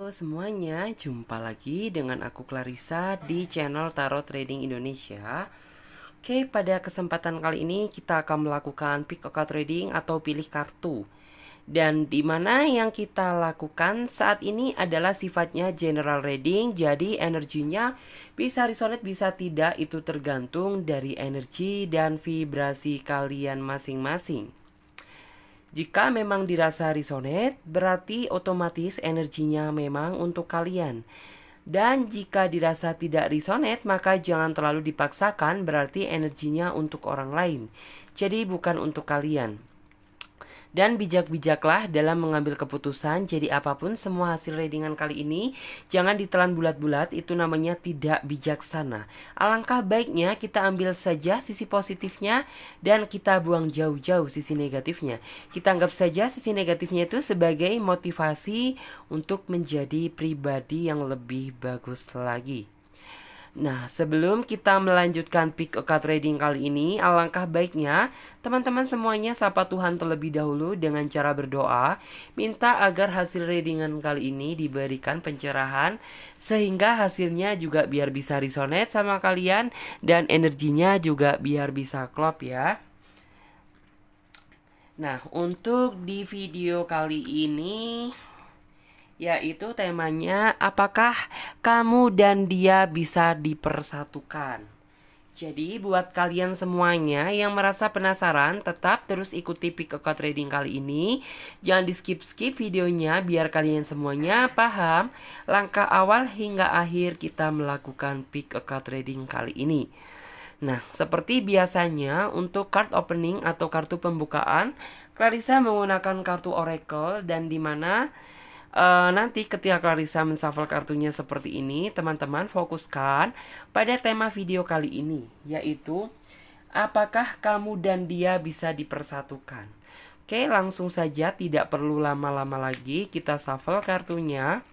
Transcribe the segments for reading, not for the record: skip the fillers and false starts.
Halo semuanya, jumpa lagi dengan aku Clarissa di channel Tarot Trading Indonesia. Oke, pada kesempatan kali ini kita akan melakukan pick a card trading atau pilih kartu. Dan di mana yang kita lakukan saat ini adalah sifatnya general reading, jadi energinya bisa resonate bisa tidak, itu tergantung dari energi dan vibrasi kalian masing-masing. Jika memang dirasa resonate, berarti otomatis energinya memang untuk kalian. Dan jika dirasa tidak resonate, maka jangan terlalu dipaksakan, berarti energinya untuk orang lain. Jadi bukan untuk kalian. Dan bijak-bijaklah dalam mengambil keputusan. Jadi apapun semua hasil readingan kali ini jangan ditelan bulat-bulat, itu namanya tidak bijaksana. Alangkah baiknya kita ambil saja sisi positifnya dan kita buang jauh-jauh sisi negatifnya. Kita anggap saja sisi negatifnya itu sebagai motivasi untuk menjadi pribadi yang lebih bagus lagi. Nah, sebelum kita melanjutkan pick a card reading kali ini, alangkah baiknya teman-teman semuanya sapa Tuhan terlebih dahulu dengan cara berdoa, minta agar hasil readingan kali ini diberikan pencerahan sehingga hasilnya juga biar bisa resonate sama kalian dan energinya juga biar bisa klop ya. Nah, untuk di video kali ini yaitu temanya apakah kamu dan dia bisa dipersatukan. Jadi buat kalian semuanya yang merasa penasaran, tetap terus ikuti pick a card trading kali ini. Jangan di skip-skip videonya biar kalian semuanya paham langkah awal hingga akhir kita melakukan pick a card trading kali ini. Nah, seperti biasanya untuk card opening atau kartu pembukaan, Clarissa menggunakan kartu oracle dan dimana nanti ketika Clarissa menshuffle kartunya seperti ini, teman-teman fokuskan pada tema video kali ini, yaitu apakah kamu dan dia bisa dipersatukan. Oke, langsung saja, tidak perlu lama-lama lagi, kita shuffle kartunya.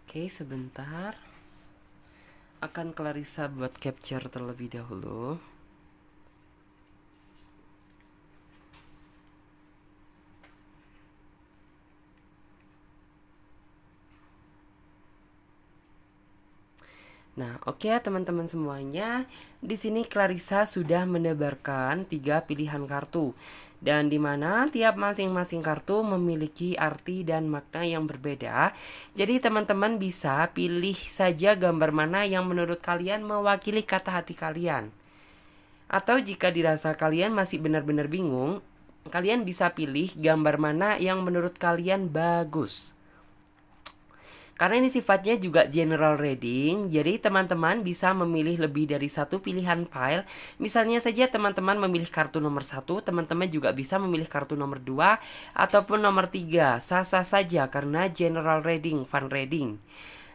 Oke, sebentar. Akan Clarissa buat capture terlebih dahulu. Nah, oke ya teman-teman semuanya. Di sini Clarissa sudah menebarkan 3 pilihan kartu. Dan di mana tiap masing-masing kartu memiliki arti dan makna yang berbeda. Jadi teman-teman bisa pilih saja gambar mana yang menurut kalian mewakili kata hati kalian. Atau jika dirasa kalian masih benar-benar bingung, kalian bisa pilih gambar mana yang menurut kalian bagus. Karena ini sifatnya juga general reading, jadi teman-teman bisa memilih lebih dari satu pilihan file. Misalnya saja teman-teman memilih kartu nomor 1, teman-teman juga bisa memilih kartu nomor 2 ataupun nomor 3. Sah-sah saja karena general reading, fun reading.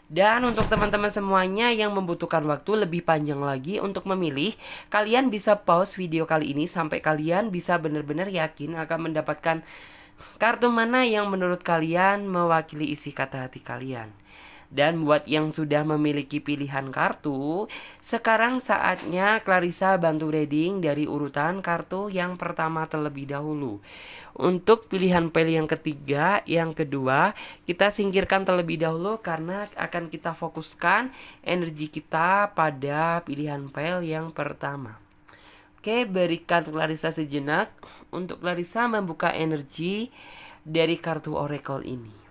Dan untuk teman-teman semuanya yang membutuhkan waktu lebih panjang lagi untuk memilih, kalian bisa pause video kali ini sampai kalian bisa benar-benar yakin akan mendapatkan kartu mana yang menurut kalian mewakili isi kata hati kalian. Dan buat yang sudah memiliki pilihan kartu, sekarang saatnya Clarissa bantu reading dari urutan kartu yang pertama terlebih dahulu. Untuk pilihan ketiga, yang kedua, kita singkirkan terlebih dahulu karena akan kita fokuskan energi kita pada pilihan pel yang pertama. Oke, berikan Clarissa sejenak untuk Clarissa membuka energi dari kartu Oracle ini.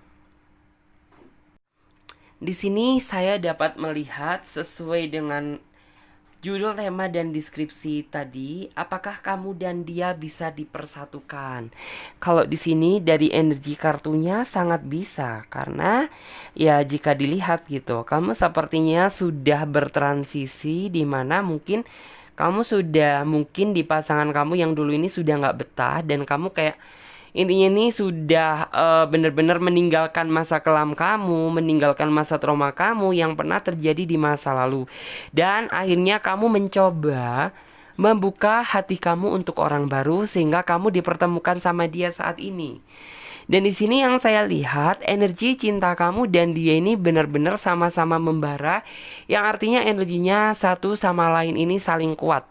Di sini saya dapat melihat sesuai dengan judul, tema, dan deskripsi tadi, apakah kamu dan dia bisa dipersatukan? Kalau di sini dari energi kartunya sangat bisa, karena ya jika dilihat gitu, kamu sepertinya sudah bertransisi di mana mungkin kamu sudah mungkin di pasangan kamu yang dulu ini sudah nggak betah dan kamu kayak intinya ini sudah benar-benar meninggalkan masa kelam kamu, meninggalkan masa trauma kamu yang pernah terjadi di masa lalu. Dan akhirnya kamu mencoba membuka hati kamu untuk orang baru sehingga kamu dipertemukan sama dia saat ini. Dan di sini yang saya lihat energi cinta kamu dan dia ini benar-benar sama-sama membara, yang artinya energinya satu sama lain ini saling kuat.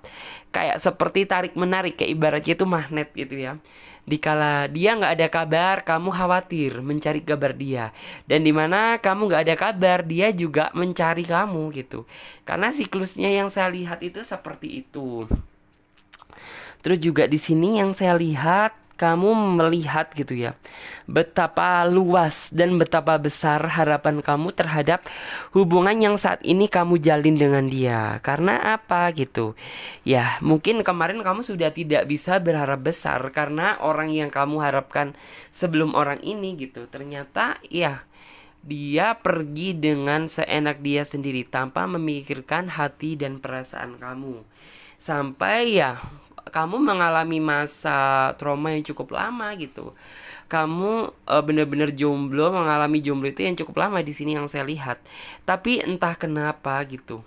Kayak seperti tarik menarik, kayak ibaratnya itu magnet gitu ya. Dikala dia nggak ada kabar, kamu khawatir mencari kabar dia. Dan dimana kamu nggak ada kabar, dia juga mencari kamu gitu. Karena siklusnya yang saya lihat itu seperti itu. Terus juga di sini yang saya lihat, kamu melihat gitu ya, betapa luas dan betapa besar harapan kamu terhadap hubungan yang saat ini kamu jalin dengan dia. Karena apa gitu? Ya, mungkin kemarin kamu sudah tidak bisa berharap besar karena orang yang kamu harapkan sebelum orang ini gitu, ternyata ya dia pergi dengan seenak dia sendiri tanpa memikirkan hati dan perasaan kamu. Sampai ya kamu mengalami masa trauma yang cukup lama gitu. Kamu benar-benar jomblo, mengalami jomblo itu yang cukup lama di sini yang saya lihat. Tapi entah kenapa gitu,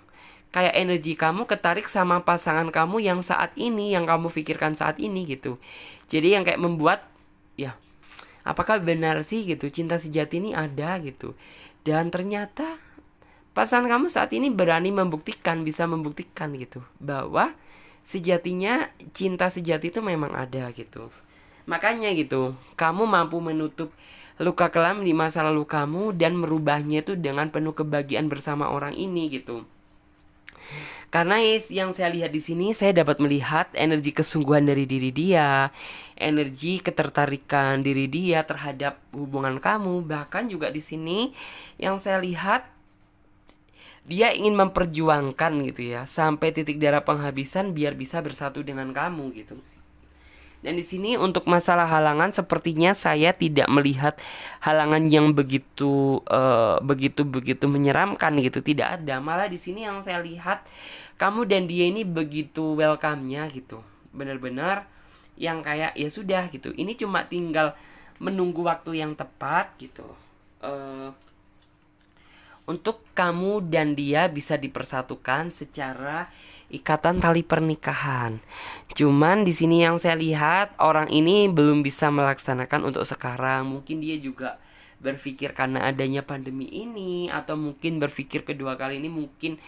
kayak energi kamu ketarik sama pasangan kamu yang saat ini, yang kamu pikirkan saat ini gitu. Jadi yang kayak membuat ya, apakah benar sih gitu cinta sejati ini ada gitu. Dan ternyata pasangan kamu saat ini berani membuktikan, bisa membuktikan gitu, bahwa sejatinya cinta sejati itu memang ada gitu. Makanya gitu, kamu mampu menutup luka kelam di masa lalu kamu dan merubahnya itu dengan penuh kebahagiaan bersama orang ini gitu. Karena yang saya lihat di sini, saya dapat melihat energi kesungguhan dari diri dia, energi ketertarikan diri dia terhadap hubungan kamu. Bahkan juga di sini yang saya lihat, dia ingin memperjuangkan gitu ya sampai titik darah penghabisan biar bisa bersatu dengan kamu gitu. Dan di sini untuk masalah halangan sepertinya saya tidak melihat halangan yang begitu menyeramkan gitu, tidak ada. Malah di sini yang saya lihat kamu dan dia ini begitu welcome-nya gitu. Benar-benar yang kayak ya sudah gitu. Ini cuma tinggal menunggu waktu yang tepat gitu. Untuk kamu dan dia bisa dipersatukan secara ikatan tali pernikahan. Cuman di sini yang saya lihat orang ini belum bisa melaksanakan untuk sekarang. Mungkin dia juga berpikir karena adanya pandemi ini, atau mungkin berpikir kedua kali ini mungkin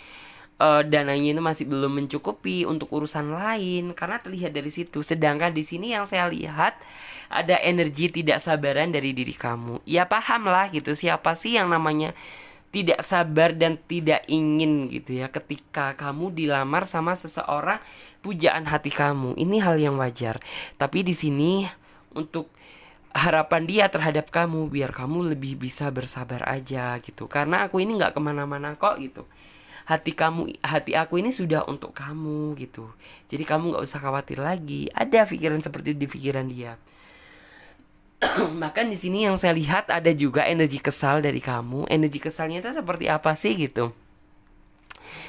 dananya itu masih belum mencukupi untuk urusan lain, karena terlihat dari situ. Sedangkan di sini yang saya lihat ada energi tidak sabaran dari diri kamu. Ya paham lah gitu, siapa sih yang namanya tidak sabar dan tidak ingin gitu ya ketika kamu dilamar sama seseorang pujaan hati kamu. Ini hal yang wajar. Tapi di sini untuk harapan dia terhadap kamu, biar kamu lebih bisa bersabar aja gitu. Karena aku ini gak kemana-mana kok gitu. Hati aku ini sudah untuk kamu gitu. Jadi kamu gak usah khawatir lagi. Ada pikiran seperti di pikiran dia. Bahkan di sini yang saya lihat ada juga energi kesal dari kamu. Energi kesalnya itu seperti apa sih gitu?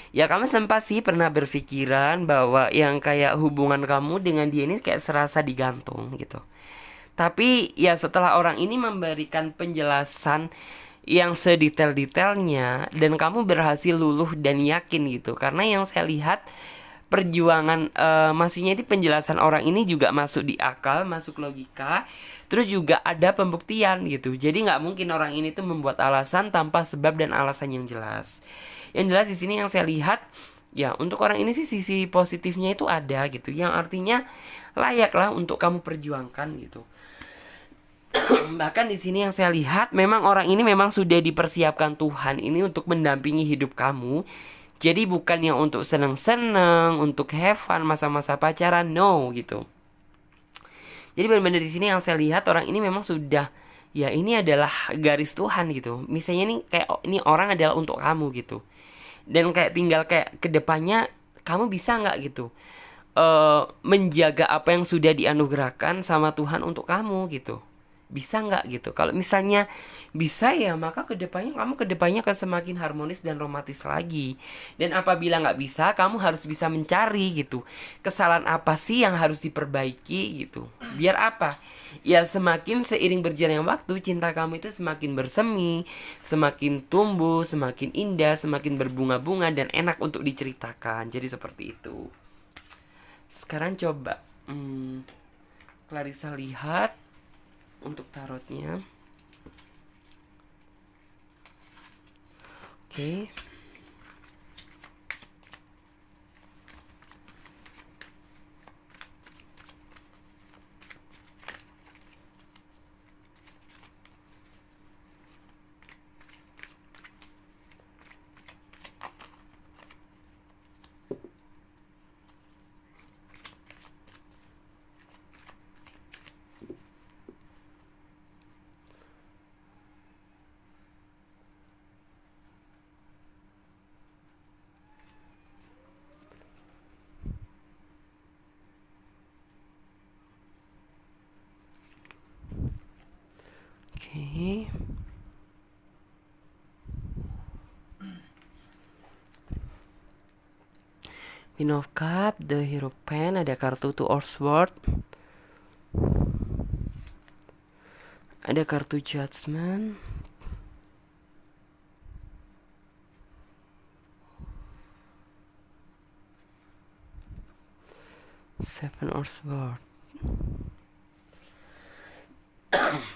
Ya kamu sempat sih pernah berpikiran bahwa yang kayak hubungan kamu dengan dia ini kayak serasa digantung gitu. Tapi ya setelah orang ini memberikan penjelasan yang sedetail-detailnya dan kamu berhasil luluh dan yakin gitu. Karena yang saya lihat perjuangan, maksudnya itu penjelasan orang ini juga masuk di akal, masuk logika, terus juga ada pembuktian gitu. Jadi nggak mungkin orang ini tuh membuat alasan tanpa sebab dan alasan yang jelas. Yang jelas di sini yang saya lihat, ya untuk orang ini sih sisi positifnya itu ada gitu, yang artinya layaklah untuk kamu perjuangkan gitu. Bahkan di sini yang saya lihat memang orang ini memang sudah dipersiapkan Tuhan ini untuk mendampingi hidup kamu. Jadi bukan yang untuk seneng-seneng, untuk have fun masa-masa pacaran, no gitu. Jadi benar-benar di sini yang saya lihat orang ini memang sudah, ya ini adalah garis Tuhan gitu. Misalnya nih kayak ini orang adalah untuk kamu gitu. Dan kayak tinggal kayak kedepannya kamu bisa nggak gitu menjaga apa yang sudah dianugerahkan sama Tuhan untuk kamu gitu. Bisa nggak gitu? Kalau misalnya bisa, ya maka kedepannya akan semakin harmonis dan romantis lagi. Dan apabila nggak bisa, kamu harus bisa mencari gitu, kesalahan apa sih yang harus diperbaiki gitu. Biar apa? Ya semakin seiring berjalannya waktu, cinta kamu itu semakin bersemi, semakin tumbuh, semakin indah, semakin berbunga-bunga dan enak untuk diceritakan. Jadi seperti itu. Sekarang coba Clarissa lihat untuk tarotnya. Oke. Oke. Queen of Cup, The Hero Pen, ada kartu Two of Swords, ada kartu Judgment, Seven of Swords.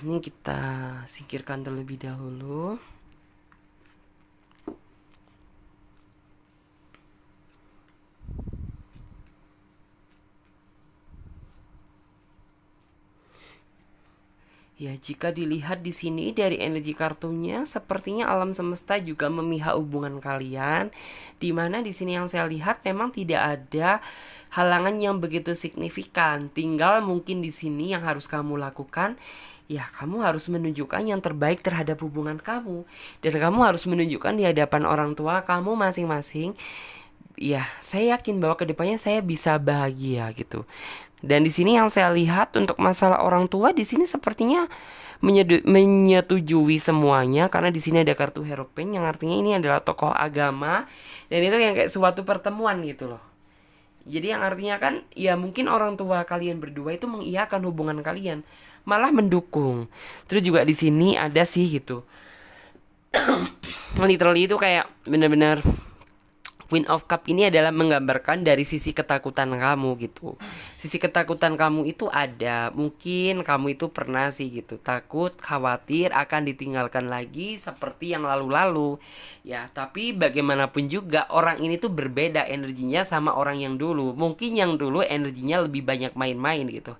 Ini kita singkirkan terlebih dahulu. Ya, jika dilihat di sini dari energi kartunya, sepertinya alam semesta juga memihak hubungan kalian. Dimana di sini yang saya lihat memang tidak ada halangan yang begitu signifikan. Tinggal mungkin di sini yang harus kamu lakukan, ya kamu harus menunjukkan yang terbaik terhadap hubungan kamu. Dan kamu harus menunjukkan di hadapan orang tua kamu masing-masing, ya saya yakin bahwa kedepannya saya bisa bahagia gitu. Dan di sini yang saya lihat untuk masalah orang tua di sini sepertinya menyetujui semuanya, karena di sini ada kartu Hero Pen yang artinya ini adalah tokoh agama dan itu yang kayak suatu pertemuan gitu loh. Jadi yang artinya kan ya mungkin orang tua kalian berdua itu mengiyakan hubungan kalian, malah mendukung. Terus juga di sini ada sih gitu. Literally itu kayak benar-benar Queen of Cup ini adalah menggambarkan dari sisi ketakutan kamu gitu. Sisi ketakutan kamu itu ada. Mungkin kamu itu pernah sih gitu, takut, khawatir akan ditinggalkan lagi seperti yang lalu-lalu. Ya, tapi bagaimanapun juga orang ini tuh berbeda energinya sama orang yang dulu. Mungkin yang dulu energinya lebih banyak main-main gitu.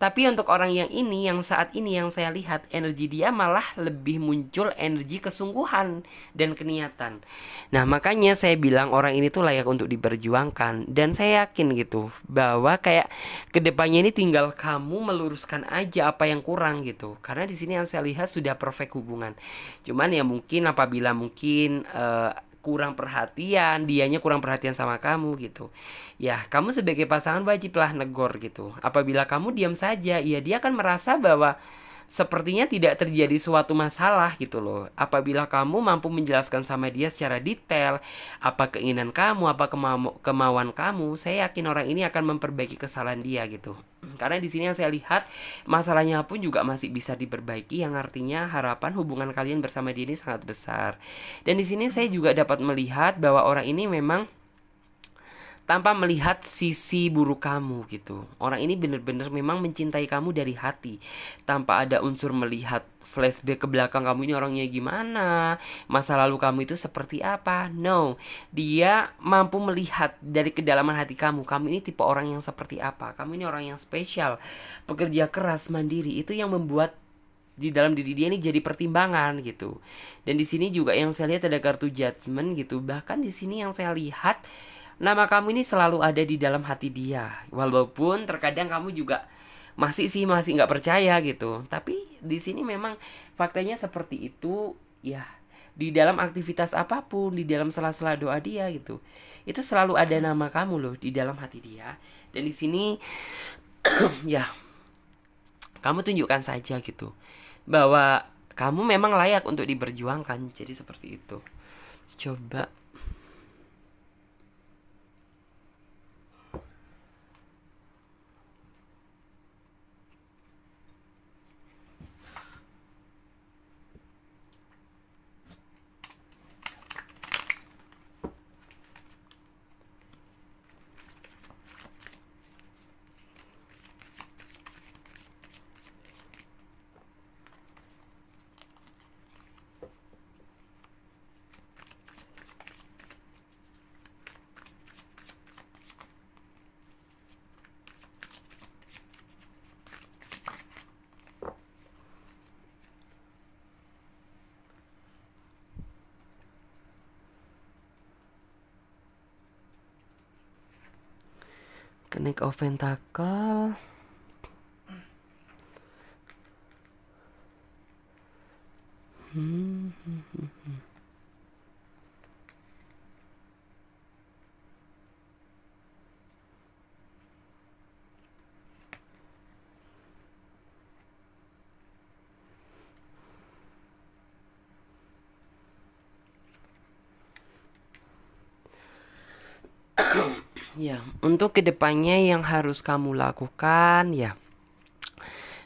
Tapi untuk orang yang ini, yang saat ini yang saya lihat, energi dia malah lebih muncul energi kesungguhan dan keniatan. Nah, makanya saya bilang orang ini tuh layak untuk diperjuangkan. Dan saya yakin gitu bahwa kayak kedepannya ini tinggal kamu meluruskan aja apa yang kurang gitu. Karena di sini yang saya lihat sudah perfect hubungan. Cuman ya mungkin apabila mungkin kurang perhatian, dianya kurang perhatian sama kamu gitu, ya kamu sebagai pasangan wajiblah negor gitu. Apabila kamu diam saja, ya dia akan merasa bahwa sepertinya tidak terjadi suatu masalah gitu loh. Apabila kamu mampu menjelaskan sama dia secara detail apa keinginan kamu, apa kemauan kamu, saya yakin orang ini akan memperbaiki kesalahan dia gitu. Karena di sini yang saya lihat masalahnya pun juga masih bisa diperbaiki, yang artinya harapan hubungan kalian bersama dia ini sangat besar. Dan di sini saya juga dapat melihat bahwa orang ini memang tanpa melihat sisi buruk kamu gitu. Orang ini bener-bener memang mencintai kamu dari hati, tanpa ada unsur melihat flashback ke belakang kamu ini orangnya gimana, masa lalu kamu itu seperti apa. No, dia mampu melihat dari kedalaman hati kamu. Kamu ini tipe orang yang seperti apa. Kamu ini orang yang spesial, pekerja keras, mandiri. Itu yang membuat di dalam diri dia ini jadi pertimbangan gitu. Dan di sini juga yang saya lihat ada kartu judgment gitu. Bahkan di sini yang saya lihat nama kamu ini selalu ada di dalam hati dia. Walaupun terkadang kamu juga masih nggak percaya gitu. Tapi di sini memang faktanya seperti itu ya. Di dalam aktivitas apapun, di dalam sela-sela doa dia gitu, itu selalu ada nama kamu loh di dalam hati dia. Dan di sini ya, kamu tunjukkan saja gitu bahwa kamu memang layak untuk diperjuangkan. Jadi seperti itu. Coba. Knight of Pentacle. Ya, untuk kedepannya yang harus kamu lakukan ya,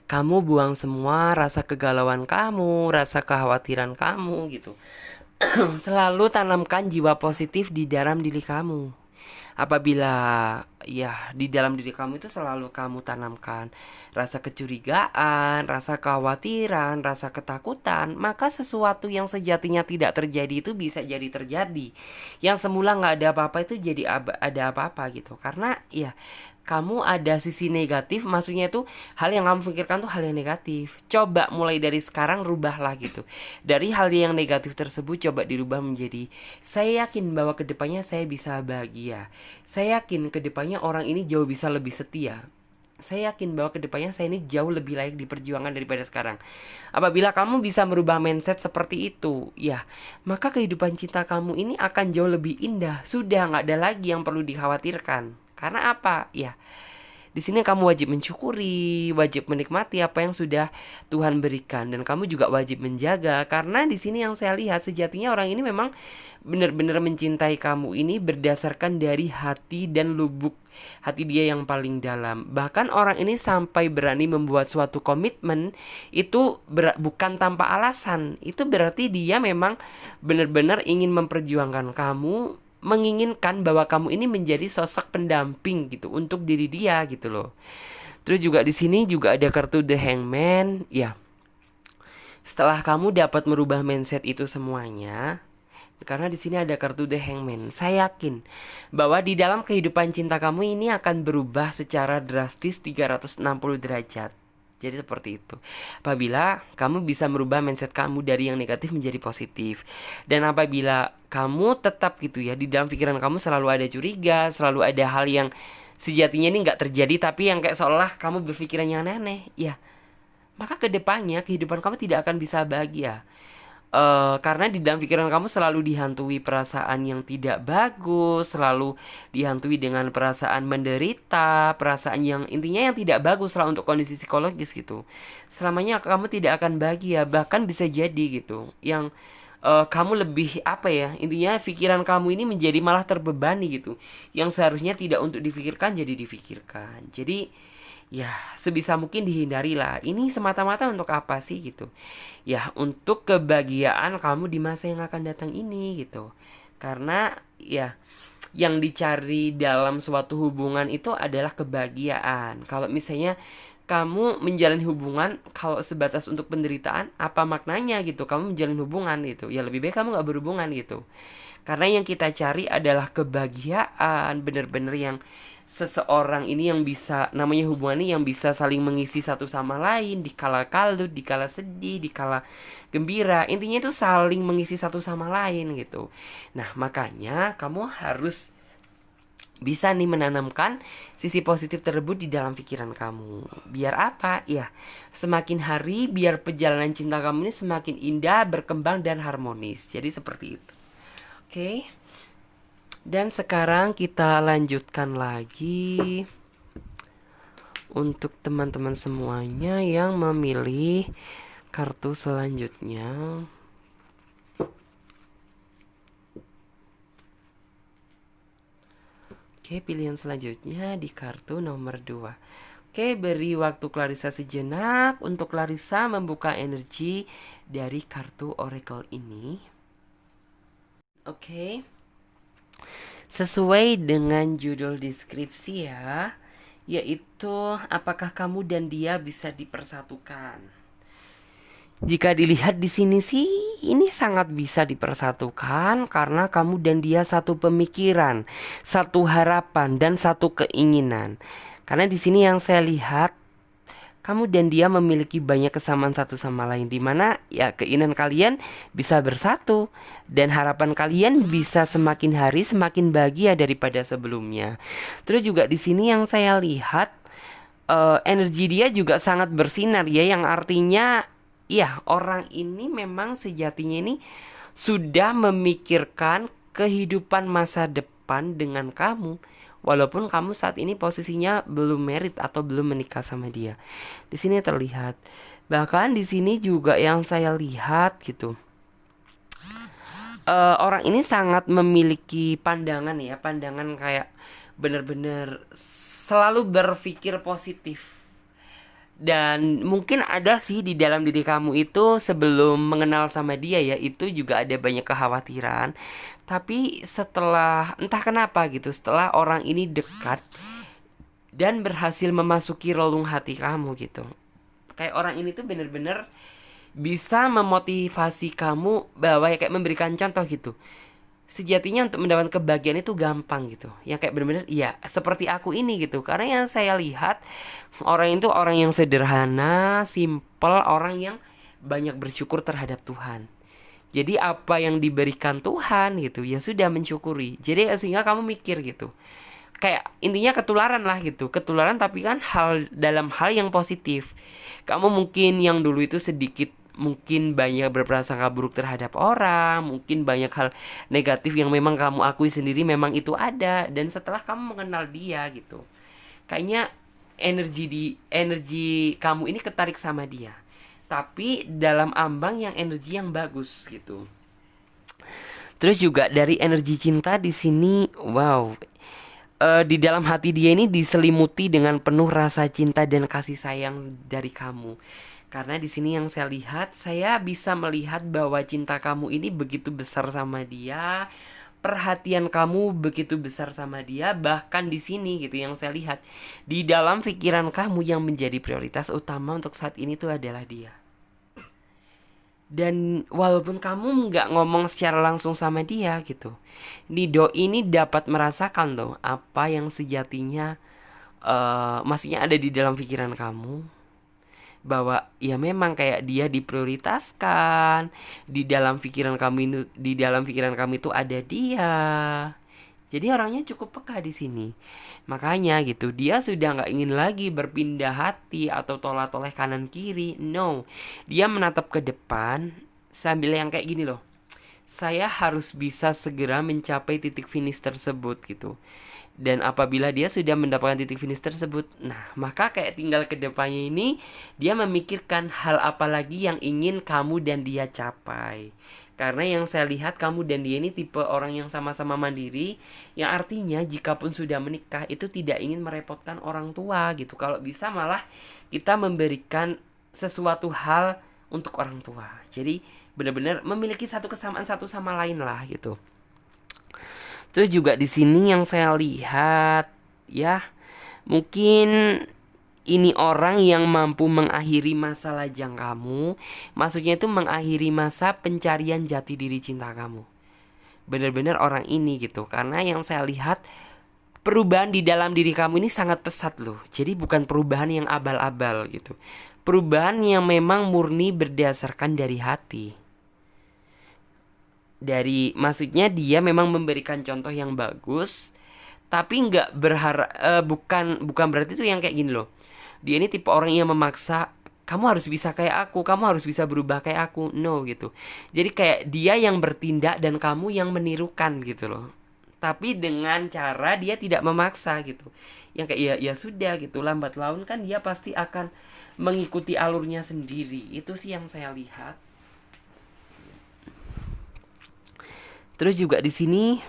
kamu buang semua rasa kegalauan kamu, rasa kekhawatiran kamu gitu. Selalu tanamkan jiwa positif di dalam diri kamu. Apabila ya di dalam diri kamu itu selalu kamu tanamkan rasa kecurigaan, rasa kekhawatiran, rasa ketakutan, maka sesuatu yang sejatinya tidak terjadi itu bisa jadi terjadi. Yang semula nggak ada apa-apa itu jadi ada apa-apa gitu. Karena ya kamu ada sisi negatif, maksudnya itu hal yang kamu pikirkan tuh hal yang negatif. Coba mulai dari sekarang rubahlah gitu. Dari hal yang negatif tersebut coba dirubah menjadi, saya yakin bahwa kedepannya saya bisa bahagia. Saya yakin kedepannya orang ini jauh bisa lebih setia. Saya yakin bahwa kedepannya saya ini jauh lebih layak diperjuangkan daripada sekarang. Apabila kamu bisa merubah mindset seperti itu, ya, maka kehidupan cinta kamu ini akan jauh lebih indah. Sudah nggak ada lagi yang perlu dikhawatirkan. Karena apa? Ya, di sini kamu wajib mensyukuri, wajib menikmati apa yang sudah Tuhan berikan, dan kamu juga wajib menjaga. Karena di sini yang saya lihat sejatinya orang ini memang benar-benar mencintai kamu ini berdasarkan dari hati dan lubuk hati dia yang paling dalam. Bahkan orang ini sampai berani membuat suatu komitmen itu bukan tanpa alasan. Itu berarti dia memang benar-benar ingin memperjuangkan kamu, menginginkan bahwa kamu ini menjadi sosok pendamping gitu untuk diri dia gitu loh. Terus juga di sini juga ada kartu The Hangman, ya. Setelah kamu dapat merubah mindset itu semuanya, karena di sini ada kartu The Hangman, saya yakin bahwa di dalam kehidupan cinta kamu ini akan berubah secara drastis 360 derajat. Jadi seperti itu. Apabila kamu bisa merubah mindset kamu dari yang negatif menjadi positif. Dan apabila kamu tetap gitu ya, di dalam pikiran kamu selalu ada curiga, selalu ada hal yang sejatinya ini gak terjadi, tapi yang kayak seolah kamu berpikiran yang aneh, ya, maka kedepannya kehidupan kamu tidak akan bisa bahagia. Karena di dalam pikiran kamu selalu dihantui perasaan yang tidak bagus, selalu dihantui dengan perasaan menderita, perasaan yang intinya yang tidak bagus lah untuk kondisi psikologis gitu. Selamanya kamu tidak akan bahagia, bahkan bisa jadi gitu yang kamu lebih apa ya, intinya pikiran kamu ini menjadi malah terbebani gitu, yang seharusnya tidak untuk difikirkan jadi difikirkan. Jadi ya sebisa mungkin dihindari lah. Ini semata-mata untuk apa sih gitu? Ya untuk kebahagiaan kamu di masa yang akan datang ini gitu. Karena ya yang dicari dalam suatu hubungan itu adalah kebahagiaan. Kalau misalnya kamu menjalin hubungan kalau sebatas untuk penderitaan, apa maknanya gitu? Kamu menjalin hubungan gitu, ya lebih baik kamu nggak berhubungan gitu. Karena yang kita cari adalah kebahagiaan, bener-bener yang seseorang ini yang bisa, namanya hubungan ini yang bisa saling mengisi satu sama lain di kala kalut, di kala sedih, di kala gembira. Intinya itu saling mengisi satu sama lain gitu. Nah, makanya kamu harus bisa nih menanamkan sisi positif tersebut di dalam pikiran kamu. Biar apa? Ya, semakin hari biar perjalanan cinta kamu ini semakin indah, berkembang dan harmonis. Jadi seperti itu. Oke. Dan sekarang kita lanjutkan lagi untuk teman-teman semuanya yang memilih kartu selanjutnya. Oke, pilihan selanjutnya di kartu nomor 2. Oke, beri waktu Clarissa sejenak untuk Clarissa membuka energi dari kartu oracle ini. Oke. Sesuai dengan judul deskripsi ya, yaitu apakah kamu dan dia bisa dipersatukan. Jika dilihat di sini sih, ini sangat bisa dipersatukan karena kamu dan dia satu pemikiran, satu harapan dan satu keinginan. Karena di sini yang saya lihat, kamu dan dia memiliki banyak kesamaan satu sama lain, di mana ya keinginan kalian bisa bersatu dan harapan kalian bisa semakin hari semakin bahagia daripada sebelumnya. Terus juga di sini yang saya lihat energi dia juga sangat bersinar ya, yang artinya ya orang ini memang sejatinya ini sudah memikirkan kehidupan masa depan dengan kamu. Walaupun kamu saat ini posisinya belum married atau belum menikah sama dia. Di sini terlihat. Bahkan di sini juga yang saya lihat gitu. Orang ini sangat memiliki pandangan ya, pandangan kayak bener-bener selalu berpikir positif. Dan mungkin ada sih di dalam diri kamu itu sebelum mengenal sama dia ya, itu juga ada banyak kekhawatiran. Tapi setelah entah kenapa gitu, setelah orang ini dekat dan berhasil memasuki relung hati kamu gitu, kayak orang ini tuh bener-bener bisa memotivasi kamu bahwa ya kayak memberikan contoh gitu. Sejatinya untuk mendapatkan kebahagiaan itu gampang gitu. Yang kayak bener-bener ya seperti aku ini gitu. Karena yang saya lihat orang itu orang yang sederhana, simple, orang yang banyak bersyukur terhadap Tuhan. Jadi apa yang diberikan Tuhan gitu ya sudah mensyukuri. Jadi sehingga kamu mikir gitu. Kayak intinya ketularan lah gitu. Ketularan tapi kan dalam hal yang positif. Kamu mungkin yang dulu itu sedikit mungkin banyak berprasangka buruk terhadap orang, mungkin banyak hal negatif yang memang kamu akui sendiri memang itu ada, dan setelah kamu mengenal dia gitu, kayaknya energi kamu ini ketarik sama dia, tapi dalam ambang yang energi yang bagus gitu. Terus juga dari energi cinta di sini, wow, di dalam hati dia ini diselimuti dengan penuh rasa cinta dan kasih sayang dari kamu. Karena di sini yang saya lihat, saya bisa melihat bahwa cinta kamu ini begitu besar sama dia, perhatian kamu begitu besar sama dia. Bahkan di sini gitu yang saya lihat, di dalam pikiran kamu yang menjadi prioritas utama untuk saat ini tuh adalah dia. Dan walaupun kamu nggak ngomong secara langsung sama dia gitu, Nido ini dapat merasakan loh apa yang sejatinya maksudnya ada di dalam pikiran kamu, bahwa ya memang kayak dia diprioritaskan di dalam pikiran kamu itu, di dalam pikiran kamu itu ada dia. Jadi orangnya cukup peka di sini. Makanya gitu, dia sudah nggak ingin lagi berpindah hati atau tolak-toleh kanan kiri. No, dia menatap ke depan sambil yang kayak gini loh. Saya harus bisa segera mencapai titik finish tersebut gitu. Dan apabila dia sudah mendapatkan titik finish tersebut, nah maka kayak tinggal ke depannya ini dia memikirkan hal apa lagi yang ingin kamu dan dia capai. Karena yang saya lihat kamu dan dia ini tipe orang yang sama-sama mandiri, yang artinya jikapun sudah menikah itu tidak ingin merepotkan orang tua gitu. Kalau bisa malah kita memberikan sesuatu hal untuk orang tua. Jadi benar-benar memiliki satu kesamaan satu sama lain lah gitu. Terus juga di sini yang saya lihat, ya, mungkin ini orang yang mampu mengakhiri masa lajang kamu. Maksudnya itu mengakhiri masa pencarian jati diri cinta kamu. Benar-benar orang ini gitu. Karena yang saya lihat, perubahan di dalam diri kamu ini sangat pesat loh. Jadi bukan perubahan yang abal-abal gitu. Perubahan yang memang murni berdasarkan dari hati. Maksudnya dia memang memberikan contoh yang bagus, tapi nggak berharap, bukan bukan berarti itu yang kayak gini loh. Dia ini tipe orang yang memaksa, kamu harus bisa kayak aku, kamu harus bisa berubah kayak aku. No gitu. Jadi kayak dia yang bertindak dan kamu yang menirukan gitu loh. Tapi dengan cara dia tidak memaksa gitu. Yang kayak ya ya sudah gitu, lambat laun kan dia pasti akan mengikuti alurnya sendiri. Itu sih yang saya lihat. Terus juga di sini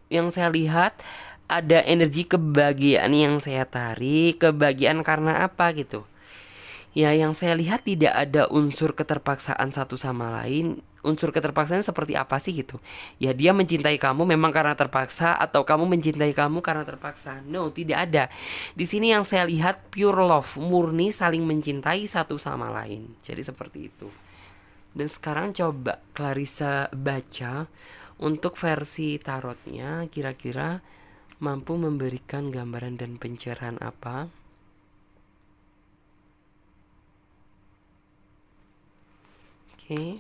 yang saya lihat ada energi kebahagiaan yang saya tarik. Kebahagiaan karena apa gitu? Ya, yang saya lihat tidak ada unsur keterpaksaan satu sama lain. Unsur keterpaksaan seperti apa sih gitu? Ya, dia mencintai kamu memang karena terpaksa atau kamu mencintai kamu karena terpaksa. No, tidak ada. Di sini yang saya lihat pure love, murni saling mencintai satu sama lain. Jadi seperti itu. Dan sekarang coba Clarissa baca untuk versi tarotnya, kira-kira mampu memberikan gambaran dan pencerahan apa? Oke.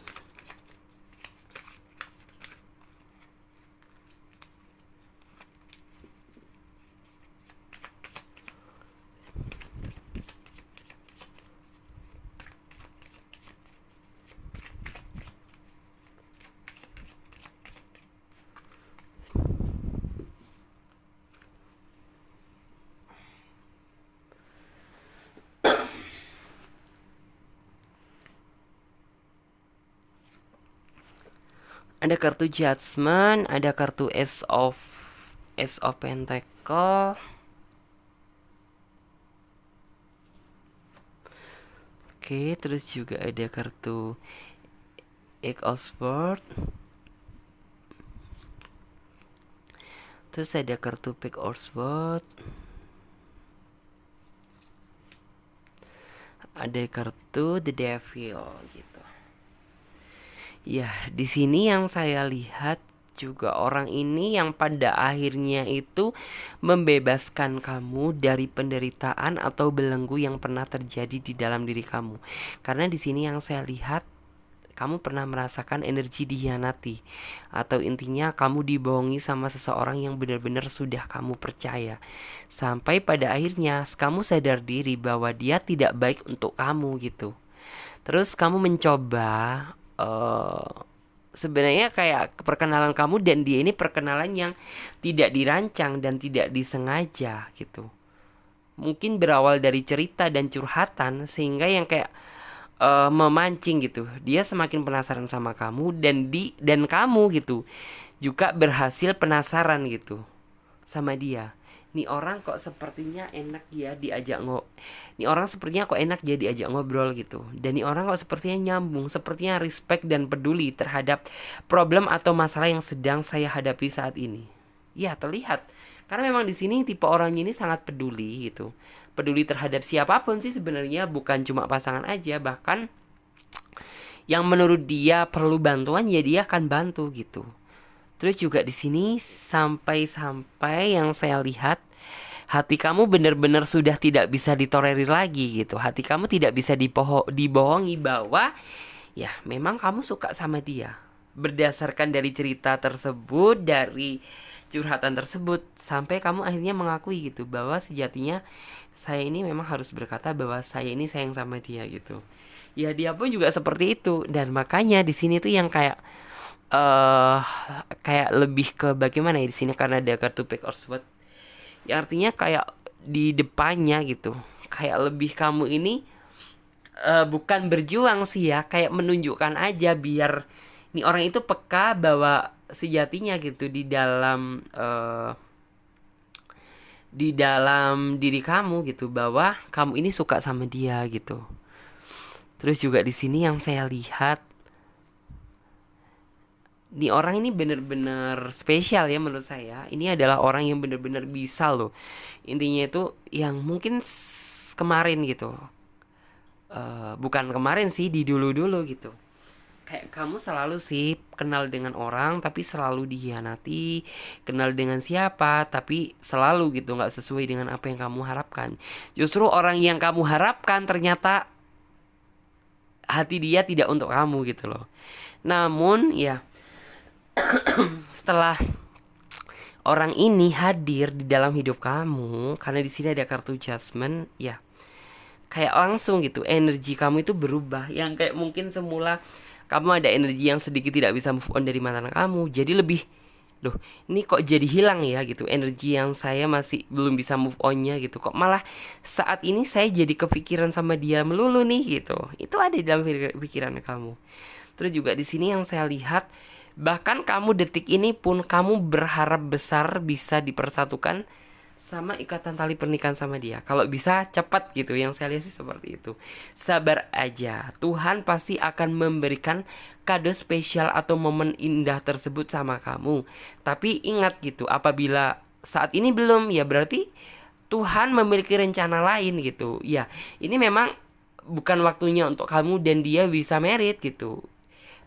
Ada kartu Judgment, ada kartu Ace of Pentacle. Oke, terus juga ada kartu Eight of Swords. Terus ada kartu Page of Swords. Ada kartu The Devil gitu. Ya, di sini yang saya lihat juga orang ini yang pada akhirnya itu membebaskan kamu dari penderitaan atau belenggu yang pernah terjadi di dalam diri kamu. Karena di sini yang saya lihat kamu pernah merasakan energi dikhianati, atau intinya kamu dibohongi sama seseorang yang benar-benar sudah kamu percaya. Sampai pada akhirnya kamu sadar diri bahwa dia tidak baik untuk kamu gitu. Terus kamu mencoba, sebenarnya kayak perkenalan kamu dan dia ini perkenalan yang tidak dirancang dan tidak disengaja gitu. Mungkin berawal dari cerita dan curhatan sehingga yang kayak memancing gitu. Dia semakin penasaran sama kamu dan kamu gitu juga berhasil penasaran gitu sama dia. Nih orang kok sepertinya enak ya diajak Nih orang sepertinya kok enak dia diajak ngobrol gitu. Dan nih orang kok sepertinya nyambung, sepertinya respect dan peduli terhadap problem atau masalah yang sedang saya hadapi saat ini. Ya, terlihat. Karena memang di sini tipe orangnya ini sangat peduli gitu. Peduli terhadap siapapun sih sebenarnya, bukan cuma pasangan aja, bahkan yang menurut dia perlu bantuan ya dia akan bantu gitu. Terus juga di sini sampai yang saya lihat, hati kamu benar-benar sudah tidak bisa ditolerir lagi gitu. Hati kamu tidak bisa dibohongi bahwa ya memang kamu suka sama dia. Berdasarkan dari cerita tersebut, dari curhatan tersebut, sampai kamu akhirnya mengakui gitu bahwa sejatinya saya ini memang harus berkata bahwa saya ini sayang sama dia gitu. Ya dia pun juga seperti itu, dan makanya di sini tuh yang eh kayak lebih ke bagaimana ya di sini karena ada kartu Page of Swords. Ya artinya kayak di depannya gitu. Kayak lebih kamu ini bukan berjuang sih ya, kayak menunjukkan aja biar nih orang itu peka bahwa sejatinya gitu di dalam diri kamu gitu bahwa kamu ini suka sama dia gitu. Terus juga di sini yang saya lihat Di orang ini bener-bener spesial ya menurut saya. Ini adalah orang yang bener-bener bisa loh. Intinya itu yang mungkin kemarin gitu. Bukan kemarin sih, di dulu-dulu gitu. Kayak kamu selalu sih kenal dengan orang tapi selalu dihianati, kenal dengan siapa tapi selalu gitu nggak sesuai dengan apa yang kamu harapkan. Justru orang yang kamu harapkan ternyata hati dia tidak untuk kamu gitu loh. Namun ya setelah orang ini hadir di dalam hidup kamu, karena di sini ada kartu judgment, ya kayak langsung gitu energi kamu itu berubah. Yang kayak mungkin semula kamu ada energi yang sedikit tidak bisa move on dari mantan kamu, jadi lebih, loh ini kok jadi hilang ya gitu, energi yang saya masih belum bisa move onnya gitu, kok malah saat ini saya jadi kepikiran sama dia melulu nih gitu. Itu ada di dalam pikiran kamu. Terus juga di sini yang saya lihat, bahkan kamu detik ini pun kamu berharap besar bisa dipersatukan sama ikatan tali pernikahan sama dia. Kalau bisa cepat gitu, yang saya lihat sih seperti itu. Sabar aja, Tuhan pasti akan memberikan kado spesial atau momen indah tersebut sama kamu. Tapi ingat gitu, apabila saat ini belum, ya berarti Tuhan memiliki rencana lain gitu. Ya, ini memang bukan waktunya untuk kamu dan dia bisa merit gitu.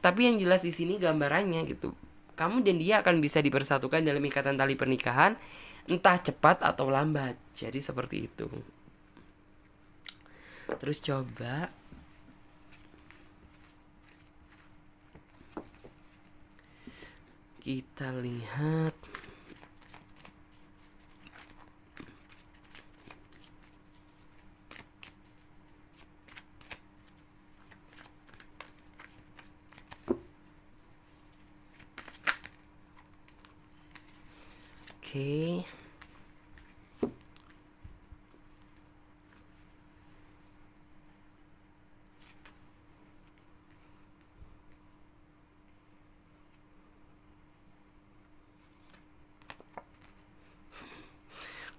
Tapi yang jelas di sini gambarannya gitu, kamu dan dia akan bisa dipersatukan dalam ikatan tali pernikahan, entah cepat atau lambat. Jadi seperti itu. Terus coba kita lihat. Oke.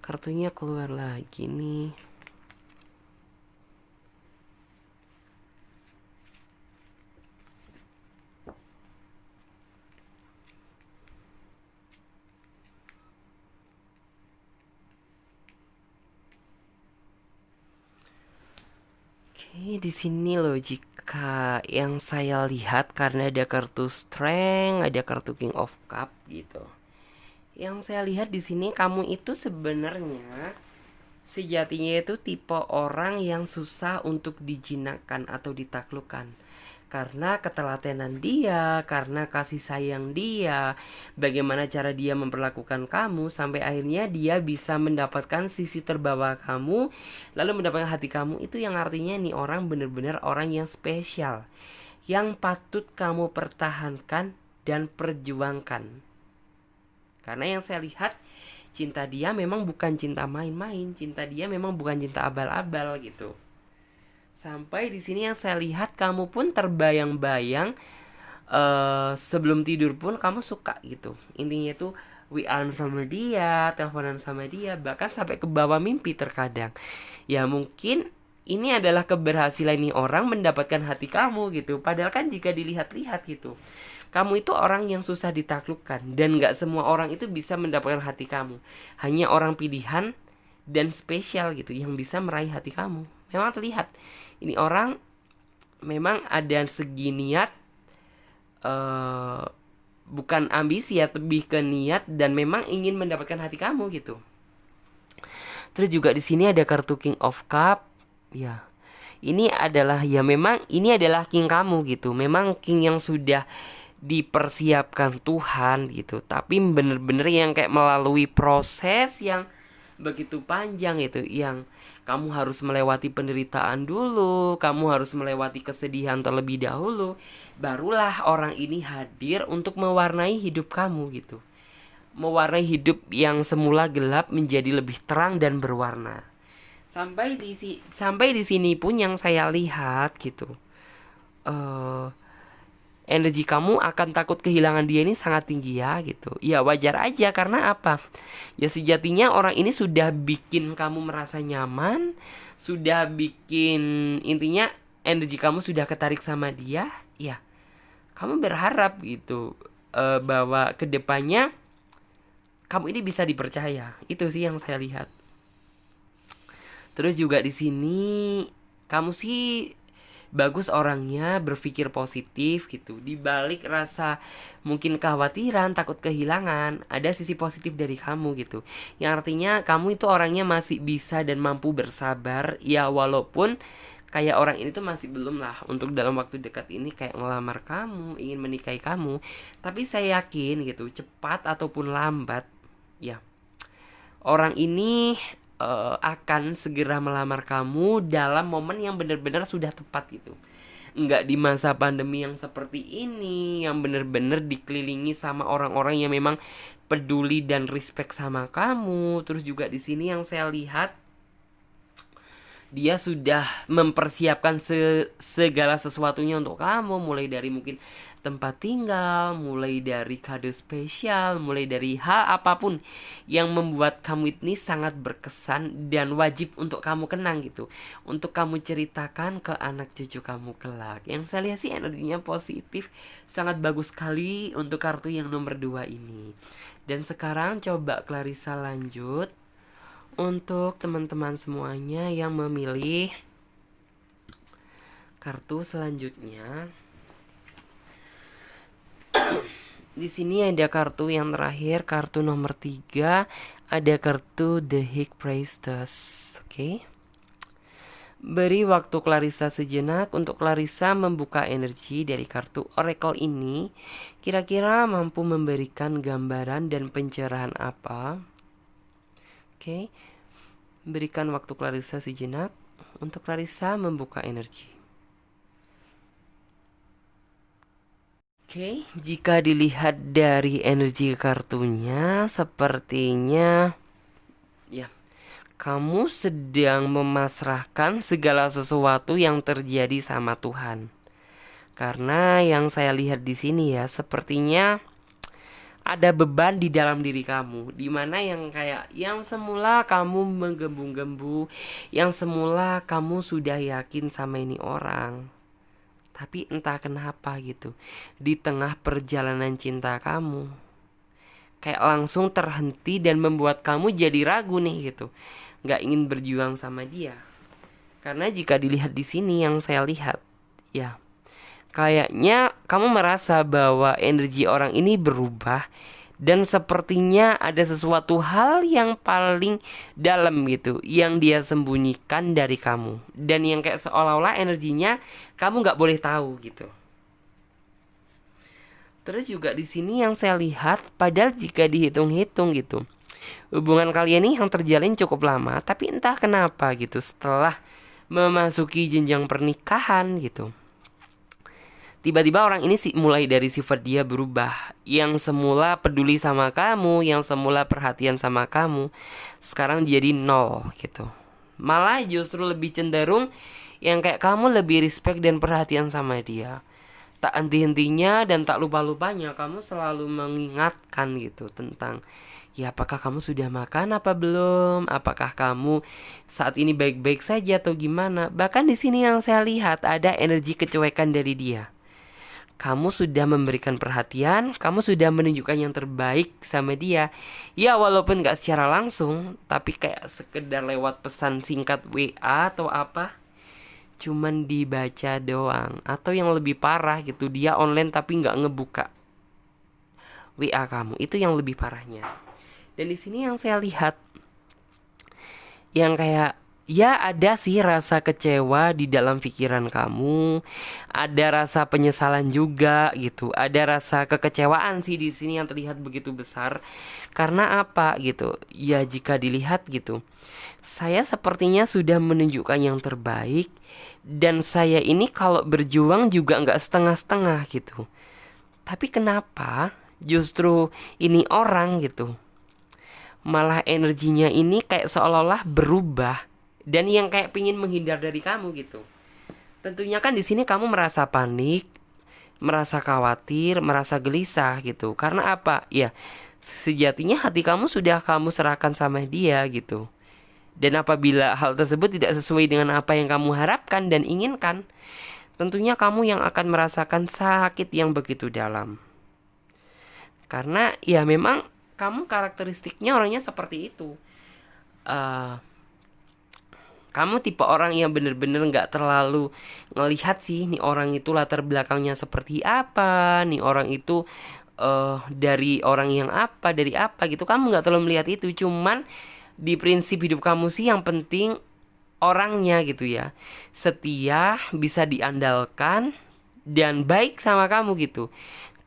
Kartunya keluar lagi nih. Oke, di sini loh, jika yang saya lihat karena ada kartu Strength, ada kartu King of Cup gitu. Yang saya lihat di sini kamu itu sebenarnya sejatinya itu tipe orang yang susah untuk dijinakkan atau ditaklukkan. Karena ketelatenan dia, karena kasih sayang dia, bagaimana cara dia memperlakukan kamu sampai akhirnya dia bisa mendapatkan sisi terbawa kamu, lalu mendapatkan hati kamu. Itu yang artinya nih orang benar-benar orang yang spesial, yang patut kamu pertahankan dan perjuangkan. Karena yang saya lihat, cinta dia memang bukan cinta main-main, cinta dia memang bukan cinta abal-abal gitu. Sampai di sini yang saya lihat kamu pun terbayang-bayang, sebelum tidur pun kamu suka gitu. Intinya itu WA sama dia, teleponan sama dia, bahkan sampai ke bawah mimpi terkadang. Ya mungkin ini adalah keberhasilan nih orang mendapatkan hati kamu gitu. Padahal kan jika dilihat-lihat gitu, kamu itu orang yang susah ditaklukkan dan gak semua orang itu bisa mendapatkan hati kamu. Hanya orang pilihan dan spesial gitu yang bisa meraih hati kamu. Memang terlihat ini orang memang ada segi niat, bukan ambisi ya, lebih ke niat dan memang ingin mendapatkan hati kamu gitu. Terus juga di sini ada kartu King of Cup. Ya, ini adalah ya memang ini adalah king kamu gitu. Memang king yang sudah dipersiapkan Tuhan gitu. Tapi bener-bener yang kayak melalui proses yang begitu panjang itu, yang kamu harus melewati penderitaan dulu, kamu harus melewati kesedihan terlebih dahulu, barulah orang ini hadir untuk mewarnai hidup kamu gitu. Mewarnai hidup yang semula gelap menjadi lebih terang dan berwarna. Sampai di sini pun yang saya lihat gitu. Energi kamu akan takut kehilangan dia ini sangat tinggi ya gitu. Ya wajar aja, karena apa? Ya sejatinya orang ini sudah bikin kamu merasa nyaman, sudah bikin, intinya energi kamu sudah ketarik sama dia. Ya kamu berharap gitu, bahwa kedepannya kamu ini bisa dipercaya. Itu sih yang saya lihat. Terus juga di sini kamu sih bagus orangnya, berpikir positif gitu. Di balik rasa mungkin kekhawatiran, takut kehilangan, ada sisi positif dari kamu gitu. Yang artinya kamu itu orangnya masih bisa dan mampu bersabar ya, walaupun kayak orang ini tuh masih belum lah untuk dalam waktu dekat ini kayak ngelamar kamu, ingin menikahi kamu. Tapi saya yakin gitu, cepat ataupun lambat ya, orang ini akan segera melamar kamu dalam momen yang benar-benar sudah tepat gitu. Nggak di masa pandemi yang seperti ini, yang benar-benar dikelilingi sama orang-orang yang memang peduli dan respect sama kamu. Terus juga di sini yang saya lihat, dia sudah mempersiapkan segala sesuatunya untuk kamu, mulai dari mungkin tempat tinggal, mulai dari kado spesial, mulai dari hal apapun yang membuat kamu ini sangat berkesan dan wajib untuk kamu kenang gitu, untuk kamu ceritakan ke anak cucu kamu kelak. Yang saya lihat sih energinya positif, sangat bagus sekali untuk kartu yang nomor 2 ini. Dan sekarang coba Clarissa lanjut untuk teman-teman semuanya yang memilih kartu selanjutnya. Di sini ada kartu yang terakhir, kartu nomor 3, ada kartu The High Priestess. Oke. Beri waktu Clarissa sejenak untuk Clarissa membuka energi dari kartu Oracle ini. Kira-kira mampu memberikan gambaran dan pencerahan apa? Oke. Berikan waktu Clarissa sejenak untuk Clarissa membuka energi. Oke, jika dilihat dari energi kartunya, sepertinya ya, kamu sedang memasrahkan segala sesuatu yang terjadi sama Tuhan. Karena yang saya lihat di sini ya, sepertinya ada beban di dalam diri kamu, dimana yang kayak yang semula kamu menggembu-gembu, yang semula kamu sudah yakin sama ini orang, tapi entah kenapa gitu, di tengah perjalanan cinta kamu kayak langsung terhenti dan membuat kamu jadi ragu nih gitu, nggak ingin berjuang sama dia. Karena jika dilihat di sini yang saya lihat ya, kayaknya kamu merasa bahwa energi orang ini berubah dan sepertinya ada sesuatu hal yang paling dalam gitu yang dia sembunyikan dari kamu, dan yang kayak seolah-olah energinya kamu nggak boleh tahu gitu. Terus juga di sini yang saya lihat, padahal jika dihitung-hitung gitu, hubungan kalian ini yang terjalin cukup lama, tapi entah kenapa gitu setelah memasuki jenjang pernikahan gitu, tiba-tiba orang ini sih mulai dari sifat dia berubah. Yang semula peduli sama kamu, yang semula perhatian sama kamu, sekarang jadi nol gitu. Malah justru lebih cenderung yang kayak kamu lebih respect dan perhatian sama dia. Tak henti-hentinya dan tak lupa-lupanya kamu selalu mengingatkan gitu tentang, ya apakah kamu sudah makan apa belum? Apakah kamu saat ini baik-baik saja atau gimana? Bahkan di sini yang saya lihat ada energi kecuekan dari dia. Kamu sudah memberikan perhatian, kamu sudah menunjukkan yang terbaik sama dia. Ya walaupun gak secara langsung, tapi kayak sekedar lewat pesan singkat WA atau apa, cuman dibaca doang. Atau yang lebih parah gitu, dia online tapi gak ngebuka WA kamu. Itu yang lebih parahnya. Dan di sini yang saya lihat, yang kayak ya ada sih rasa kecewa di dalam pikiran kamu, ada rasa penyesalan juga gitu, ada rasa kekecewaan sih di sini yang terlihat begitu besar. Karena apa gitu? Ya jika dilihat gitu, saya sepertinya sudah menunjukkan yang terbaik, dan saya ini kalau berjuang juga nggak setengah-setengah gitu. Tapi kenapa justru ini orang gitu, malah energinya ini kayak seolah-olah berubah, dan yang kayak pingin menghindar dari kamu gitu. Tentunya kan di sini kamu merasa panik, merasa khawatir, merasa gelisah gitu. Karena apa? Ya, sejatinya hati kamu sudah kamu serahkan sama dia gitu. Dan apabila hal tersebut tidak sesuai dengan apa yang kamu harapkan dan inginkan, tentunya kamu yang akan merasakan sakit yang begitu dalam. Karena ya memang kamu karakteristiknya orangnya seperti itu. Eh, Kamu tipe orang yang bener-bener nggak terlalu ngelihat sih nih orang itu latar belakangnya seperti apa, nih orang itu dari orang yang apa, dari apa gitu. Kamu nggak terlalu melihat itu, cuman di prinsip hidup kamu sih yang penting orangnya gitu ya. Setia, bisa diandalkan dan baik sama kamu gitu.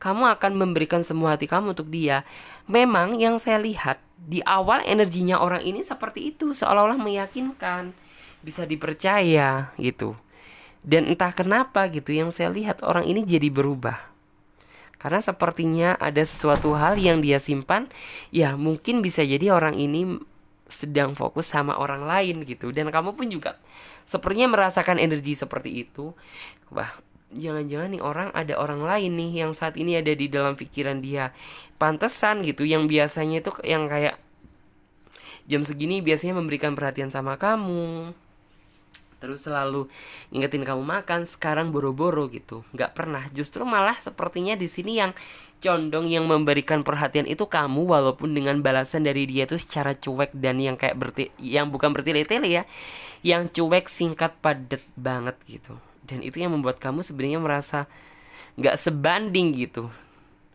Kamu akan memberikan semua hati kamu untuk dia. Memang yang saya lihat di awal energinya orang ini seperti itu, seolah-olah meyakinkan, bisa dipercaya gitu. Dan entah kenapa gitu yang saya lihat orang ini jadi berubah. Karena sepertinya ada sesuatu hal yang dia simpan. Ya mungkin bisa jadi orang ini sedang fokus sama orang lain gitu. Dan kamu pun juga sepertinya merasakan energi seperti itu. Wah, jangan-jangan nih orang ada orang lain nih yang saat ini ada di dalam pikiran dia. Pantesan gitu yang biasanya itu yang kayak jam segini biasanya memberikan perhatian sama kamu, terus selalu ngingetin kamu makan, sekarang boro-boro gitu, nggak pernah. Justru malah sepertinya di sini yang condong yang memberikan perhatian itu kamu, walaupun dengan balasan dari dia tuh secara cuek dan yang kayak yang bukan bertele-tele ya, yang cuek, singkat, padat banget gitu. Dan itu yang membuat kamu sebenarnya merasa nggak sebanding gitu,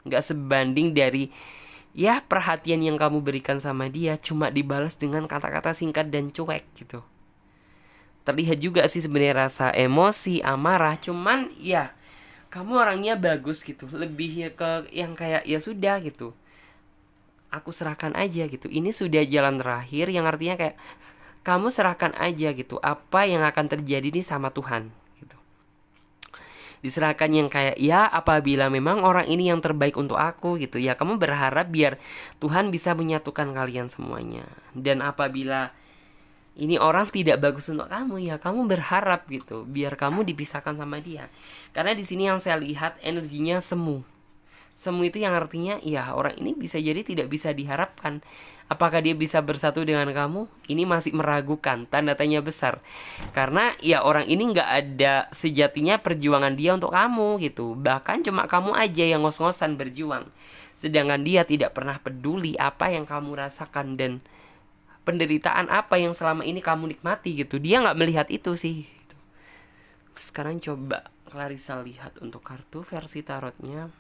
nggak sebanding dari ya perhatian yang kamu berikan sama dia, cuma dibalas dengan kata-kata singkat dan cuek gitu. Terlihat juga sih sebenarnya rasa emosi, amarah, cuman ya kamu orangnya bagus gitu, lebih ya ke yang kayak ya sudah gitu, aku serahkan aja gitu, ini sudah jalan terakhir, yang artinya kayak kamu serahkan aja gitu apa yang akan terjadi nih sama Tuhan gitu. Diserahkan yang kayak ya apabila memang orang ini yang terbaik untuk aku gitu, ya kamu berharap biar Tuhan bisa menyatukan kalian semuanya. Dan apabila ini orang tidak bagus untuk kamu, ya kamu berharap gitu biar kamu dipisahkan sama dia. Karena di sini yang saya lihat energinya semu. Semu itu yang artinya ya orang ini bisa jadi tidak bisa diharapkan. Apakah dia bisa bersatu dengan kamu? Ini masih meragukan, tanda tanya besar. Karena ya orang ini nggak ada sejatinya perjuangan dia untuk kamu gitu. Bahkan cuma kamu aja yang ngos-ngosan berjuang. Sedangkan dia tidak pernah peduli apa yang kamu rasakan dan penderitaan apa yang selama ini kamu nikmati gitu. Dia nggak melihat itu sih. Sekarang coba Clarissa lihat untuk kartu versi tarotnya.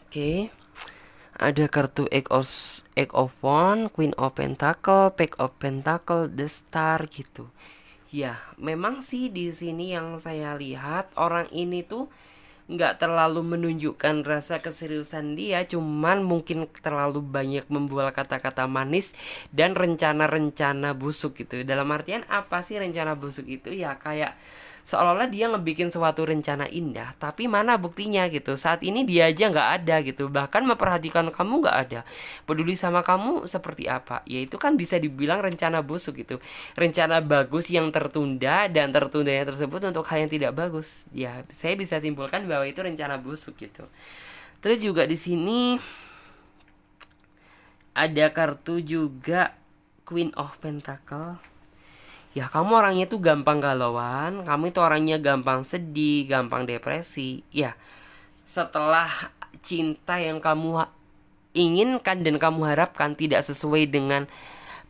Oke, ada kartu Egg of Wand, Queen of Pentacle, Pack of Pentacle, The Star gitu. Ya, memang sih di sini yang saya lihat orang ini tuh nggak terlalu menunjukkan rasa keseriusan dia, cuman mungkin terlalu banyak membual kata-kata manis dan rencana-rencana busuk gitu. Dalam artian apa sih rencana busuk itu? Ya kayak seolah-olah dia ngebikin suatu rencana indah, tapi mana buktinya gitu. Saat ini dia aja nggak ada gitu, bahkan memperhatikan kamu nggak ada, peduli sama kamu seperti apa. Ya itu kan bisa dibilang rencana busuk gitu, rencana bagus yang tertunda, dan tertundanya tersebut untuk hal yang tidak bagus. Ya saya bisa simpulkan bahwa itu rencana busuk gitu. Terus juga di sini ada kartu juga Queen of Pentacle. Ya kamu orangnya tuh gampang galauan, kamu itu orangnya gampang sedih, gampang depresi. Ya, setelah cinta yang kamu inginkan dan kamu harapkan tidak sesuai dengan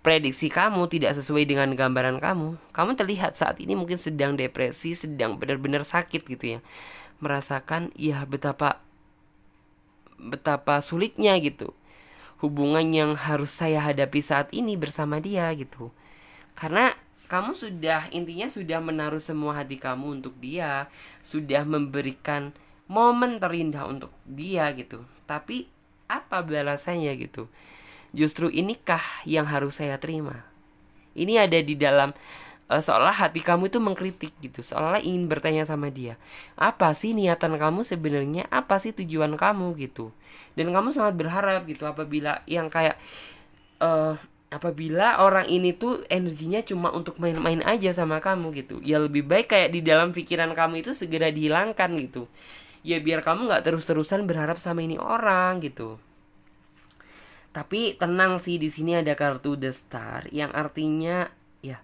prediksi kamu, tidak sesuai dengan gambaran kamu, kamu terlihat saat ini mungkin sedang depresi, sedang benar-benar sakit gitu ya. Merasakan ya betapa betapa sulitnya gitu hubungan yang harus saya hadapi saat ini bersama dia gitu. Karena kamu sudah intinya sudah menaruh semua hati kamu untuk dia, sudah memberikan momen terindah untuk dia gitu. Tapi apa balasannya gitu? Justru inikah yang harus saya terima? Ini ada di dalam seolah hati kamu itu mengkritik gitu, seolah ingin bertanya sama dia, apa sih niatan kamu sebenarnya, apa sih tujuan kamu gitu. Dan kamu sangat berharap gitu apabila yang kayak eh apabila orang ini tuh energinya cuma untuk main-main aja sama kamu gitu, ya lebih baik kayak di dalam pikiran kamu itu segera dihilangkan gitu. Ya biar kamu nggak terus-terusan berharap sama ini orang gitu. Tapi tenang sih, di sini ada kartu The Star yang artinya ya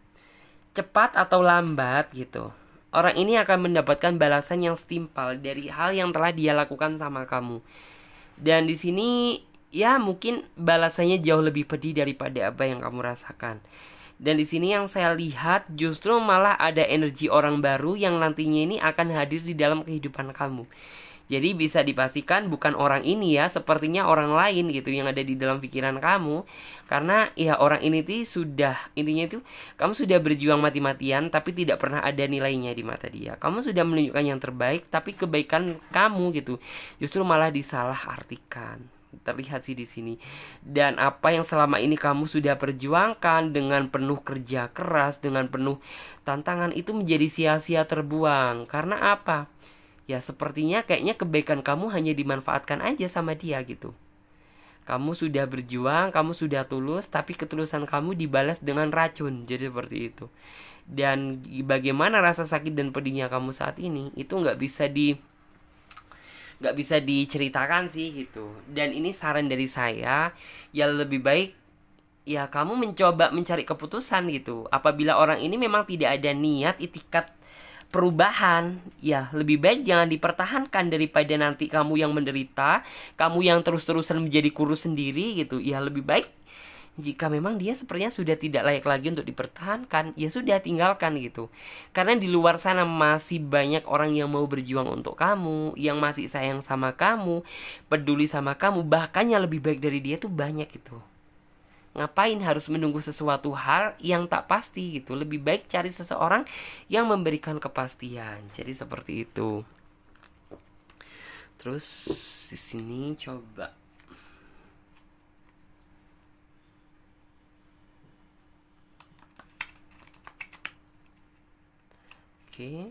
cepat atau lambat gitu. Orang ini akan mendapatkan balasan yang setimpal dari hal yang telah dia lakukan sama kamu. Dan di sini ya mungkin balasannya jauh lebih pedih daripada apa yang kamu rasakan. Dan di sini yang saya lihat justru malah ada energi orang baru yang nantinya ini akan hadir di dalam kehidupan kamu. Jadi bisa dipastikan bukan orang ini ya, sepertinya orang lain gitu yang ada di dalam pikiran kamu. Karena ya orang ini tuh sudah, intinya itu kamu sudah berjuang mati-matian tapi tidak pernah ada nilainya di mata dia. Kamu sudah menunjukkan yang terbaik tapi kebaikan kamu gitu justru malah disalahartikan. Terlihat sih di sini. Dan apa yang selama ini kamu sudah perjuangkan dengan penuh kerja keras, dengan penuh tantangan itu menjadi sia-sia terbuang. Karena apa? Ya sepertinya kayaknya kebaikan kamu hanya dimanfaatkan aja sama dia gitu. Kamu sudah berjuang, kamu sudah tulus, tapi ketulusan kamu dibalas dengan racun. Jadi seperti itu. Dan bagaimana rasa sakit dan pedihnya kamu saat ini itu nggak bisa diceritakan sih gitu. Dan ini saran dari saya, ya lebih baik ya kamu mencoba mencari keputusan gitu. Apabila orang ini memang tidak ada niat itikat perubahan, ya lebih baik jangan dipertahankan daripada nanti kamu yang menderita, kamu yang terus-terusan menjadi kurus sendiri gitu. Ya lebih baik jika memang dia sepertinya sudah tidak layak lagi untuk dipertahankan, ya sudah tinggalkan gitu. Karena di luar sana masih banyak orang yang mau berjuang untuk kamu, yang masih sayang sama kamu, peduli sama kamu, bahkan yang lebih baik dari dia tuh banyak gitu. Ngapain harus menunggu sesuatu hal yang tak pasti gitu. Lebih baik cari seseorang yang memberikan kepastian. Jadi seperti itu. Terus di sini coba. Oke.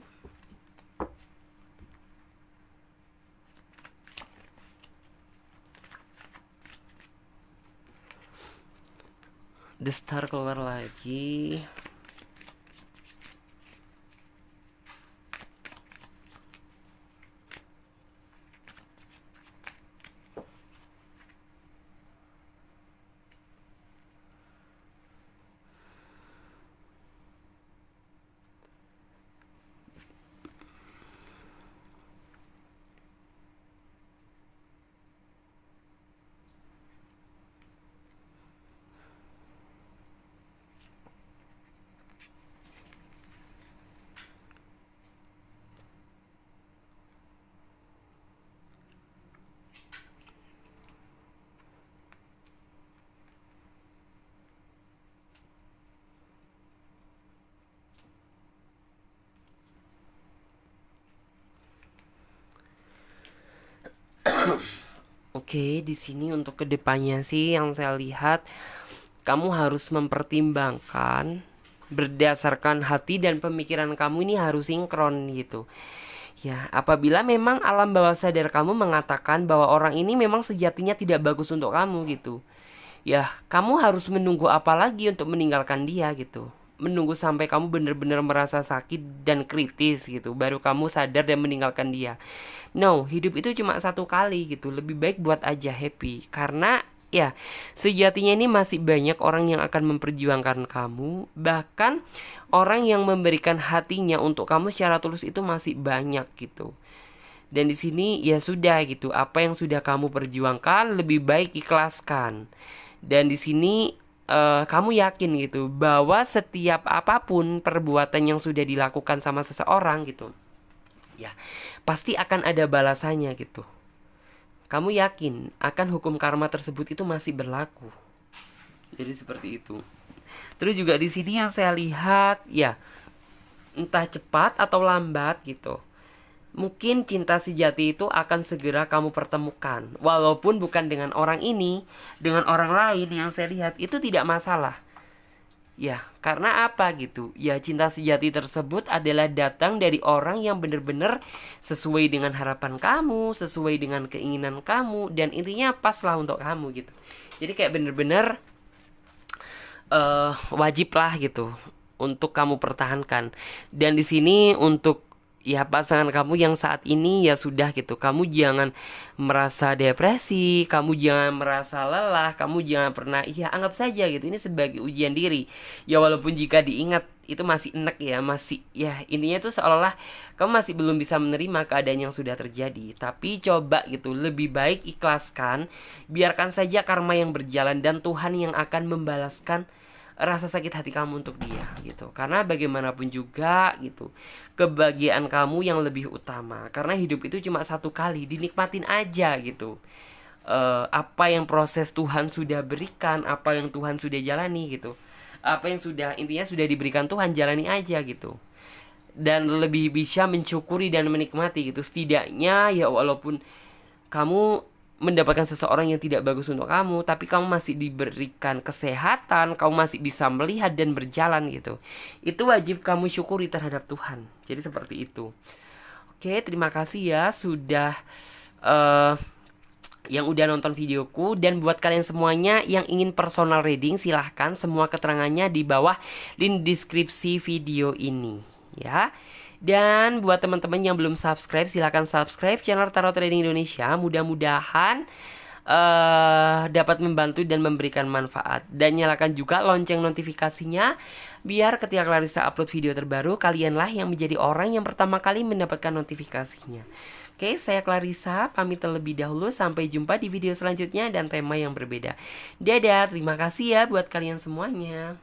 The Star keluar lagi. Oke, di sini untuk kedepannya sih yang saya lihat kamu harus mempertimbangkan berdasarkan hati dan pemikiran kamu ini harus sinkron gitu. Ya, apabila memang alam bawah sadar kamu mengatakan bahwa orang ini memang sejatinya tidak bagus untuk kamu gitu. Ya, kamu harus menunggu apa lagi untuk meninggalkan dia gitu. Menunggu sampai kamu benar-benar merasa sakit dan kritis gitu, baru kamu sadar dan meninggalkan dia. No, hidup itu cuma satu kali gitu. Lebih baik buat aja happy. Karena Ya, sejatinya ini masih banyak orang yang akan memperjuangkan kamu. Bahkan orang yang memberikan hatinya untuk kamu secara tulus itu masih banyak gitu. Dan di sini ya sudah gitu, apa yang sudah kamu perjuangkan lebih baik ikhlaskan. Dan di sini kamu yakin gitu bahwa setiap apapun perbuatan yang sudah dilakukan sama seseorang gitu, ya pasti akan ada balasannya gitu. Kamu yakin akan hukum karma tersebut itu masih berlaku. Jadi seperti itu. Terus juga di sini yang saya lihat ya, entah cepat atau lambat gitu, mungkin cinta sejati itu akan segera kamu pertemukan. Walaupun bukan dengan orang ini, dengan orang lain yang saya lihat itu tidak masalah. Ya, karena apa gitu? Ya, cinta sejati tersebut adalah datang dari orang yang benar-benar sesuai dengan harapan kamu, sesuai dengan keinginan kamu, dan intinya pas lah untuk kamu gitu. Jadi kayak benar-benar wajib lah gitu untuk kamu pertahankan. Dan di sini untuk ya pasangan kamu yang saat ini ya sudah gitu, kamu jangan merasa depresi, kamu jangan merasa lelah, kamu jangan pernah, ya anggap saja gitu ini sebagai ujian diri. Ya walaupun jika diingat itu masih enek ya, masih ya intinya itu seolah-olah kamu masih belum bisa menerima keadaan yang sudah terjadi. Tapi coba gitu, lebih baik ikhlaskan, biarkan saja karma yang berjalan dan Tuhan yang akan membalaskan rasa sakit hati kamu untuk dia gitu. Karena bagaimanapun juga gitu, kebahagiaan kamu yang lebih utama. Karena hidup itu cuma satu kali, dinikmatin aja gitu. Apa yang proses Tuhan sudah berikan, apa yang Tuhan sudah jalani gitu, apa yang sudah intinya sudah diberikan Tuhan, jalani aja gitu. Dan lebih bisa mensyukuri dan menikmati gitu. Setidaknya ya walaupun kamu mendapatkan seseorang yang tidak bagus untuk kamu, tapi kamu masih diberikan kesehatan, kamu masih bisa melihat dan berjalan gitu. Itu wajib kamu syukuri terhadap Tuhan. Jadi seperti itu. Oke, terima kasih ya sudah yang udah nonton videoku. Dan buat kalian semuanya yang ingin personal reading, silahkan, semua keterangannya di bawah link deskripsi video ini ya. Dan buat teman-teman yang belum subscribe, silahkan subscribe channel Tarot Trading Indonesia. Mudah-mudahan dapat membantu dan memberikan manfaat. Dan nyalakan juga lonceng notifikasinya, biar ketika Clarissa upload video terbaru, kalianlah yang menjadi orang yang pertama kali mendapatkan notifikasinya. Oke, saya Clarissa pamit terlebih dahulu. Sampai jumpa di video selanjutnya dan tema yang berbeda. Dadah, terima kasih ya buat kalian semuanya.